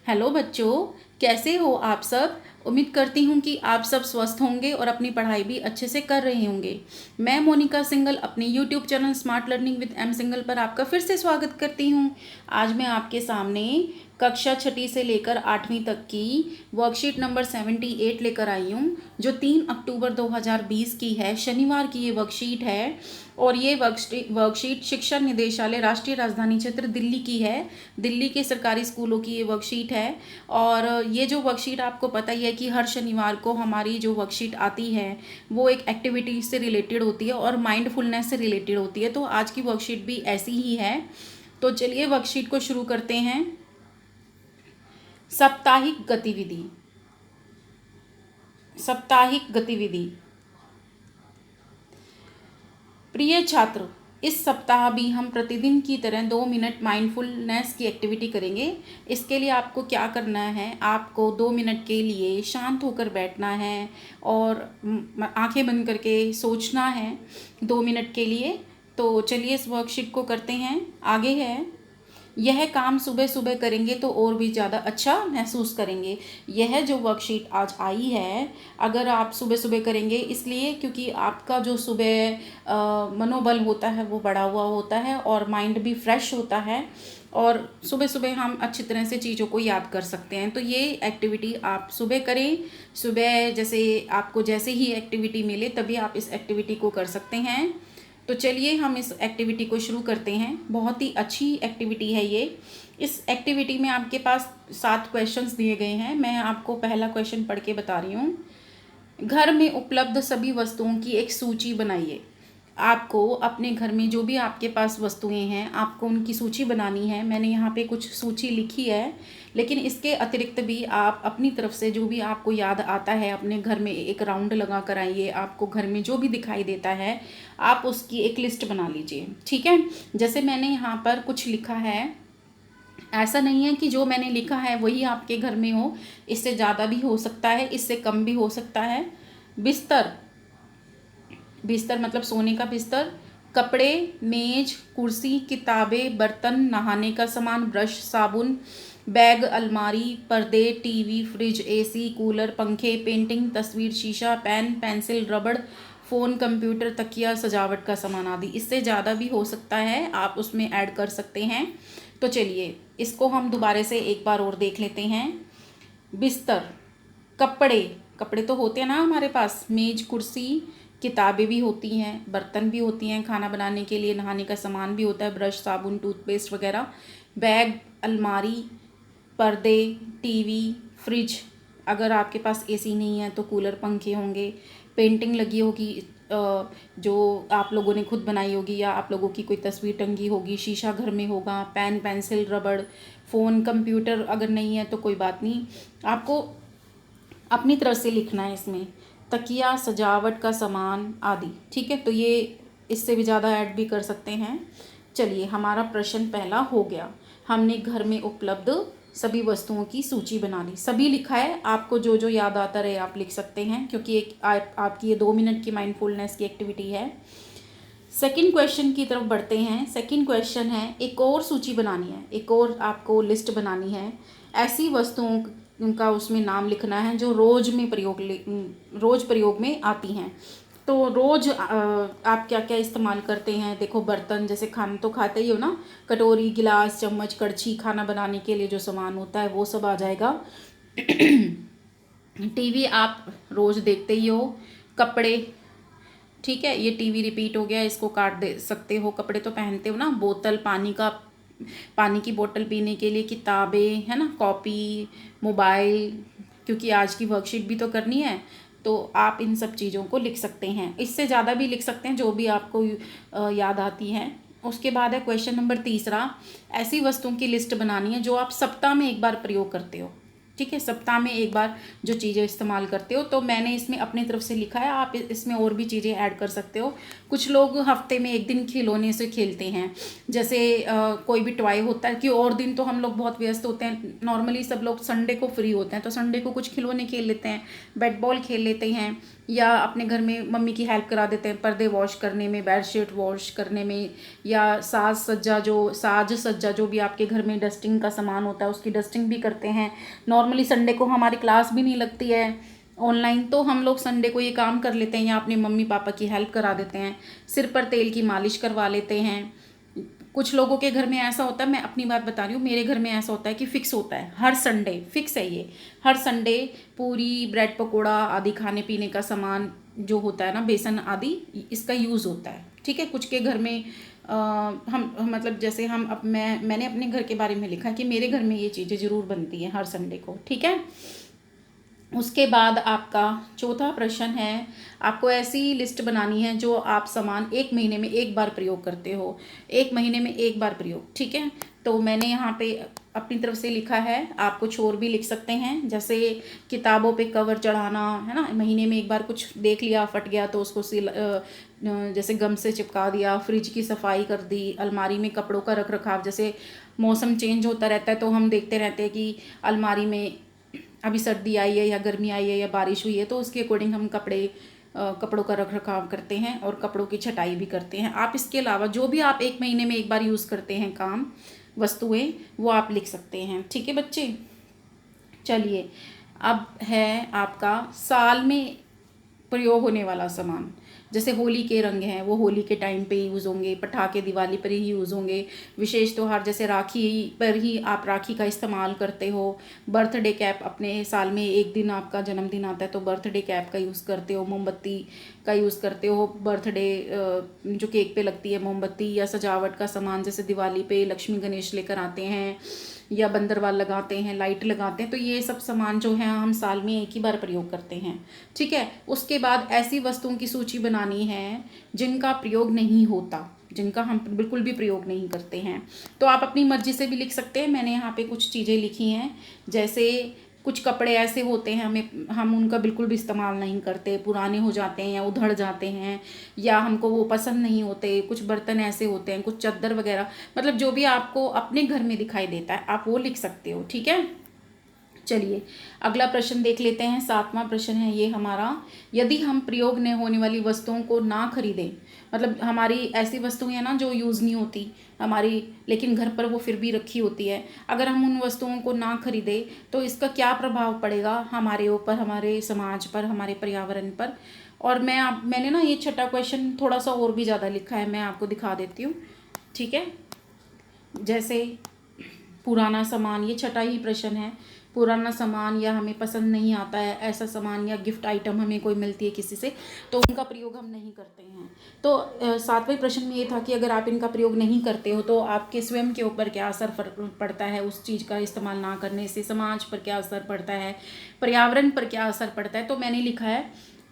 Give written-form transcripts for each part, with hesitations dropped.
Hello बच्चों, कैसे हो आप सब। उम्मीद करती हूँ कि आप सब स्वस्थ होंगे और अपनी पढ़ाई भी अच्छे से कर रहे होंगे। मैं मोनिका सिंगल अपने YouTube channel smart learning with am single पर आपका फिर से स्वागत करती हूँ। आज मैं आपके सामने कक्षा छठी से लेकर 8वीं तक की वर्कशीट नंबर 78 लेकर आई हूँ, जो 3 अक्टूबर 2020 की है। शनिवार की ये वर्कशीट है और ये वर्कशीट शिक्षा निदेशालय राष्ट्रीय राजधानी क्षेत्र दिल्ली की है। दिल्ली के सरकारी स्कूलों की ये वर्कशीट है। और ये जो वर्कशीट आपको पता ही है कि हर शनिवार को हमारी जो वर्कशीट आती है वो एक एक्टिविटी से रिलेटेड होती है और माइंडफुलनेस से रिलेटेड होती है। तो आज की वर्कशीट भी ऐसी ही है। तो चलिए वर्कशीट को शुरू करते हैं। साप्ताहिक गतिविधि। साप्ताहिक गतिविधि। प्रिय छात्र, इस सप्ताह भी हम प्रतिदिन की तरह 2 मिनट माइंडफुलनेस की एक्टिविटी करेंगे। इसके लिए आपको क्या करना है, आपको 2 मिनट के लिए शांत होकर बैठना है और आंखें बंद करके सोचना है 2 मिनट के लिए। तो चलिए इस वर्कशीट को करते हैं। आगे है, यह काम सुबह सुबह करेंगे तो और भी ज़्यादा अच्छा महसूस करेंगे। यह जो वर्कशीट आज आई है, अगर आप सुबह सुबह करेंगे इसलिए क्योंकि आपका जो सुबह मनोबल होता है वो बढ़ा हुआ होता है और माइंड भी फ्रेश होता है और सुबह सुबह हम अच्छी तरह से चीज़ों को याद कर सकते हैं। तो ये एक्टिविटी आप सुबह करें। सुबह जैसे आपको जैसे ही एक्टिविटी मिले तभी आप इस एक्टिविटी को कर सकते हैं। तो चलिए हम इस एक्टिविटी को शुरू करते हैं। बहुत ही अच्छी एक्टिविटी है ये। इस एक्टिविटी में आपके पास 7 क्वेश्चंस दिए गए हैं। मैं आपको पहला क्वेश्चन पढ़ के बता रही हूँ। घर में उपलब्ध सभी वस्तुओं की एक सूची बनाइए। आपको अपने घर में जो भी आपके पास वस्तुएं हैं आपको उनकी सूची बनानी है। मैंने यहाँ पे कुछ सूची लिखी है, लेकिन इसके अतिरिक्त भी आप अपनी तरफ से जो भी आपको याद आता है अपने घर में एक राउंड लगा कर आइए। आपको घर में जो भी दिखाई देता है आप उसकी एक लिस्ट बना लीजिए, ठीक है। जैसे मैंने यहाँ पर कुछ लिखा है, ऐसा नहीं है कि जो मैंने लिखा है वही आपके घर में हो। इससे ज़्यादा भी हो सकता है, इससे कम भी हो सकता है। बिस्तर, बिस्तर मतलब सोने का बिस्तर। कपड़े, मेज, कुर्सी, किताबें, बर्तन, नहाने का सामान, ब्रश, साबुन, बैग, अलमारी, पर्दे, टीवी, फ्रिज, एसी, कूलर, पंखे, पेंटिंग, तस्वीर, शीशा, पेन, पेंसिल, रबड़, फ़ोन, कंप्यूटर, तकिया, सजावट का सामान आदि। इससे ज़्यादा भी हो सकता है, आप उसमें ऐड कर सकते हैं। तो चलिए इसको हम दोबारा से एक बार और देख लेते हैं। बिस्तर, कपड़े, कपड़े तो होते हैं ना हमारे पास। मेज, कुर्सी, किताबें भी होती हैं, बर्तन भी होती हैं खाना बनाने के लिए, नहाने का सामान भी होता है, ब्रश, साबुन, टूथपेस्ट वगैरह। बैग, अलमारी, पर्दे, टीवी, फ्रिज, अगर आपके पास एसी नहीं है तो कूलर, पंखे होंगे। पेंटिंग लगी होगी जो आप लोगों ने खुद बनाई होगी या आप लोगों की कोई तस्वीर टंगी होगी। शीशा घर में होगा। पेन, पेंसिल, रबड़, फ़ोन, कंप्यूटर अगर नहीं है तो कोई बात नहीं, आपको अपनी तरफ से लिखना है इसमें। तकिया, सजावट का सामान आदि, ठीक है। तो ये इससे भी ज़्यादा ऐड भी कर सकते हैं। चलिए हमारा प्रश्न पहला हो गया। हमने घर में उपलब्ध सभी वस्तुओं की सूची बना ली। सभी लिखा है, आपको जो जो याद आता रहे आप लिख सकते हैं क्योंकि आपकी ये 2 मिनट की माइंडफुलनेस की एक्टिविटी है। सेकंड क्वेश्चन की तरफ बढ़ते हैं। सेकंड क्वेश्चन है, एक और सूची बनानी है, एक और आपको लिस्ट बनानी है। ऐसी वस्तुओं का उसमें नाम लिखना है जो रोज़ प्रयोग में आती हैं। तो रोज़ आप क्या क्या इस्तेमाल करते हैं। देखो बर्तन, जैसे खाना तो खाते ही हो ना, कटोरी, गिलास, चम्मच, कड़छी, खाना बनाने के लिए जो सामान होता है वो सब आ जाएगा। टीवी आप रोज़ देखते ही हो। कपड़े, ठीक है, ये टीवी रिपीट हो गया, इसको काट दे सकते हो। कपड़े तो पहनते हो ना। बोतल, पानी की बोतल पीने के लिए। किताबें है ना, कॉपी, मोबाइल, क्योंकि आज की वर्कशीट भी तो करनी है तो आप इन सब चीज़ों को लिख सकते हैं। इससे ज़्यादा भी लिख सकते हैं जो भी आपको याद आती हैं। उसके बाद है क्वेश्चन नंबर तीसरा, ऐसी वस्तुओं की लिस्ट बनानी है जो आप सप्ताह में एक बार प्रयोग करते हो। ठीक है, सप्ताह में एक बार जो चीज़ें इस्तेमाल करते हो। तो मैंने इसमें अपनी तरफ से लिखा है, आप इसमें और भी चीज़ें ऐड कर सकते हो। कुछ लोग हफ्ते में एक दिन खिलौने से खेलते हैं, जैसे कोई भी टॉय होता है कि और दिन तो हम लोग बहुत व्यस्त होते हैं, नॉर्मली सब लोग संडे को फ्री होते हैं, तो संडे को कुछ खिलौने खेल लेते हैं, बैट बॉल खेल लेते हैं, या अपने घर में मम्मी की हेल्प करा देते हैं पर्दे वॉश करने में, बेडशीट वॉश करने में, या साज सज्जा जो भी आपके घर में डस्टिंग का सामान होता है उसकी डस्टिंग भी करते हैं। नॉर्मली संडे को हमारी क्लास भी नहीं लगती है ऑनलाइन, तो हम लोग संडे को ये काम कर लेते हैं या अपने मम्मी पापा की हेल्प करा देते हैं, सिर पर तेल की मालिश करवा लेते हैं। कुछ लोगों के घर में ऐसा होता है, मैं अपनी बात बता रही हूँ, मेरे घर में ऐसा होता है कि फिक्स होता है हर संडे, फिक्स है ये, हर संडे पूरी ब्रेड पकोड़ा आदि खाने पीने का सामान जो होता है ना, बेसन आदि, इसका यूज़ होता है। ठीक है, कुछ के घर में हम मतलब जैसे मैंने अपने घर के बारे में लिखा कि मेरे घर में ये चीज़ें ज़रूर बनती हैं हर संडे को। ठीक है, उसके बाद आपका चौथा प्रश्न है, आपको ऐसी लिस्ट बनानी है जो आप सामान 1 महीने में एक बार प्रयोग करते हो, 1 महीने में एक बार प्रयोग। ठीक है, तो मैंने यहाँ पे अपनी तरफ से लिखा है, आप कुछ और भी लिख सकते हैं, जैसे किताबों पे कवर चढ़ाना है ना, महीने में एक बार कुछ देख लिया फट गया तो उसको जैसे गम से चिपका दिया, फ्रिज की सफाई कर दी, अलमारी में कपड़ों का रख रखाव, जैसे मौसम चेंज होता रहता है तो हम देखते रहते हैं कि अलमारी में अभी सर्दी आई है या गर्मी आई है या बारिश हुई है, तो उसके अकॉर्डिंग हम कपड़ों का रख रखाव करते हैं और कपड़ों की छटाई भी करते हैं। आप इसके अलावा जो भी आप 1 महीने में एक बार यूज़ करते हैं काम वस्तुएं, वो आप लिख सकते हैं। ठीक है बच्चे, चलिए अब है आपका साल में प्रयोग होने वाला सामान। जैसे होली के रंग हैं, वो होली के टाइम पे यूज़ होंगे, पटाखे दिवाली पर ही यूज़ होंगे, विशेष त्यौहार जैसे राखी पर ही आप राखी का इस्तेमाल करते हो, बर्थडे कैप, अपने साल में एक दिन आपका जन्मदिन आता है तो बर्थडे कैप का यूज़ करते हो, मोमबत्ती का यूज़ करते हो, बर्थडे जो केक पे लगती है मोमबत्ती, या सजावट का सामान जैसे दिवाली पे लक्ष्मी गणेश लेकर आते हैं या बंदरवाल लगाते हैं, लाइट लगाते हैं, तो ये सब सामान जो है हम साल में एक ही बार प्रयोग करते हैं। ठीक है, उसके बाद ऐसी वस्तुओं की सूची बनानी है जिनका प्रयोग नहीं होता, जिनका हम बिल्कुल भी प्रयोग नहीं करते हैं। तो आप अपनी मर्जी से भी लिख सकते हैं, मैंने यहाँ पे कुछ चीज़ें लिखी हैं, जैसे कुछ कपड़े ऐसे होते हैं हम उनका बिल्कुल भी इस्तेमाल नहीं करते, पुराने हो जाते हैं या उधड़ जाते हैं या हमको वो पसंद नहीं होते। कुछ बर्तन ऐसे होते हैं, कुछ चादर वगैरह, मतलब जो भी आपको अपने घर में दिखाई देता है आप वो लिख सकते हो। ठीक है, चलिए अगला प्रश्न देख लेते हैं। 7वां प्रश्न है ये हमारा, यदि हम प्रयोग न होने वाली वस्तुओं को ना खरीदें, मतलब हमारी ऐसी वस्तुएं हैं ना जो यूज़ नहीं होती हमारी, लेकिन घर पर वो फिर भी रखी होती है, अगर हम उन वस्तुओं को ना खरीदें तो इसका क्या प्रभाव पड़ेगा हमारे ऊपर, हमारे समाज पर, हमारे पर्यावरण पर। और मैंने ना ये छठा क्वेश्चन थोड़ा सा और भी ज़्यादा लिखा है, मैं आपको दिखा देती हूँ। ठीक है, जैसे पुराना सामान, ये छठा ही प्रश्न है, पुराना सामान या हमें पसंद नहीं आता है ऐसा सामान या गिफ्ट आइटम हमें कोई मिलती है किसी से, तो उनका प्रयोग हम नहीं करते हैं। तो 7वें प्रश्न में ये था कि अगर आप इनका प्रयोग नहीं करते हो तो आपके स्वयं के ऊपर क्या असर पड़ता है, उस चीज़ का इस्तेमाल ना करने से समाज पर क्या असर पड़ता है, पर्यावरण पर क्या असर पड़ता है। तो मैंने लिखा है,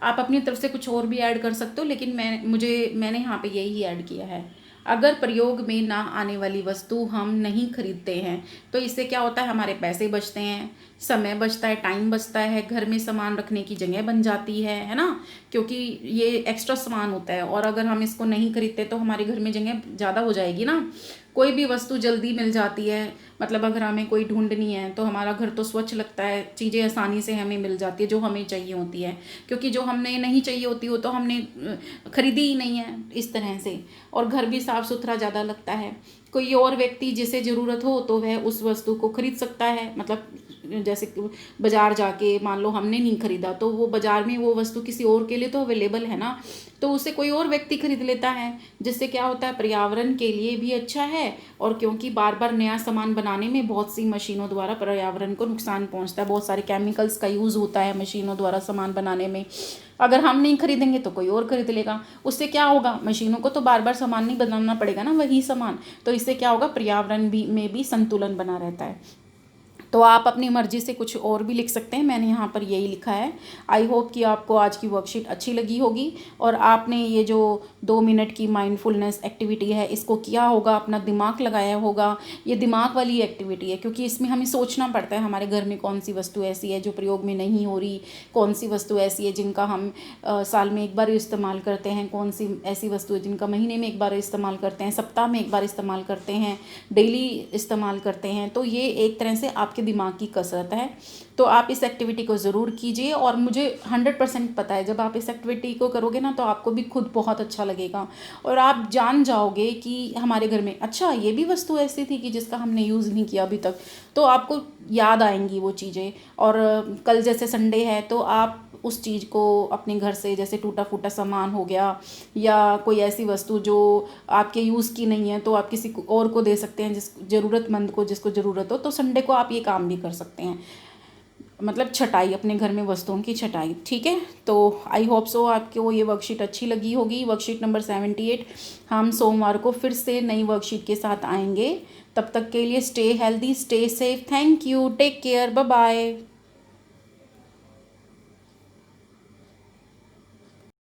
आप अपनी तरफ से कुछ और भी ऐड कर सकते हो, लेकिन मैंने यहाँ पे यही ऐड किया है, अगर प्रयोग में ना आने वाली वस्तु हम नहीं खरीदते हैं तो इससे क्या होता है, हमारे पैसे बचते हैं, समय बचता है, टाइम बचता है, घर में सामान रखने की जगह बन जाती है ना, क्योंकि ये एक्स्ट्रा सामान होता है। और अगर हम इसको नहीं खरीदते तो हमारे घर में जगह ज़्यादा हो जाएगी ना, कोई भी वस्तु जल्दी मिल जाती है, मतलब अगर हमें कोई ढूंढनी है तो हमारा घर तो स्वच्छ लगता है, चीज़ें आसानी से हमें मिल जाती है जो हमें चाहिए होती है, क्योंकि जो हमें नहीं चाहिए होती हो तो हमने खरीदी ही नहीं है इस तरह से। और घर भी साफ़ सुथरा ज़्यादा लगता है। कोई और व्यक्ति जिसे ज़रूरत हो तो वह उस वस्तु को खरीद सकता है, मतलब जैसे बाज़ार जाके मान लो हमने नहीं खरीदा तो वो बाज़ार में वो वस्तु किसी और के लिए तो अवेलेबल है ना, तो उसे कोई और व्यक्ति खरीद लेता है, जिससे क्या होता है, पर्यावरण के लिए भी अच्छा है। और क्योंकि बार बार नया सामान बनाने में बहुत सी मशीनों द्वारा पर्यावरण को नुकसान पहुंचता है, बहुत सारे केमिकल्स का यूज़ होता है मशीनों द्वारा सामान बनाने में, अगर हम नहीं खरीदेंगे तो कोई और खरीद लेगा, उससे क्या होगा, मशीनों को तो बार बार सामान नहीं बनाना पड़ेगा ना वही सामान, तो इससे क्या होगा, पर्यावरण में भी संतुलन बना रहता है। तो आप अपनी मर्ज़ी से कुछ और भी लिख सकते हैं, मैंने यहाँ पर यही लिखा है। आई होप कि आपको आज की वर्कशीट अच्छी लगी होगी और आपने ये जो 2 मिनट की माइंडफुलनेस एक्टिविटी है इसको किया होगा, अपना दिमाग लगाया होगा। ये दिमाग वाली एक्टिविटी है क्योंकि इसमें हमें सोचना पड़ता है हमारे घर में कौन सी वस्तु ऐसी है जो प्रयोग में नहीं हो रही, कौन सी वस्तु ऐसी है जिनका हम साल में एक बार इस्तेमाल करते हैं, कौन सी ऐसी वस्तु है जिनका महीने में एक बार इस्तेमाल करते हैं, सप्ताह में एक बार इस्तेमाल करते हैं, डेली इस्तेमाल करते हैं। तो ये एक तरह से आपके दिमाग की कसरत है। तो आप इस एक्टिविटी को ज़रूर कीजिए और मुझे 100% पता है जब आप इस एक्टिविटी को करोगे ना तो आपको भी खुद बहुत अच्छा लगेगा और आप जान जाओगे कि हमारे घर में अच्छा ये भी वस्तु ऐसी थी कि जिसका हमने यूज़ नहीं किया अभी तक। तो आपको याद आएंगी वो चीज़ें। और कल जैसे संडे है तो आप उस चीज़ को अपने घर से, जैसे टूटा फूटा सामान हो गया या कोई ऐसी वस्तु जो आपके यूज़ की नहीं है तो आप किसी को और को दे सकते हैं, जिस ज़रूरतमंद को, जिसको ज़रूरत हो। तो संडे को आप ये काम भी कर सकते हैं, मतलब छटाई, अपने घर में वस्तुओं की छटाई। ठीक है, तो आई होप सो आपको ये वर्कशीट अच्छी लगी होगी। Worksheet number 78। हम सोमवार को फिर से नई वर्कशीट के साथ आएंगे। तब तक के लिए stay healthy, stay safe. Thank you, take care, bye bye.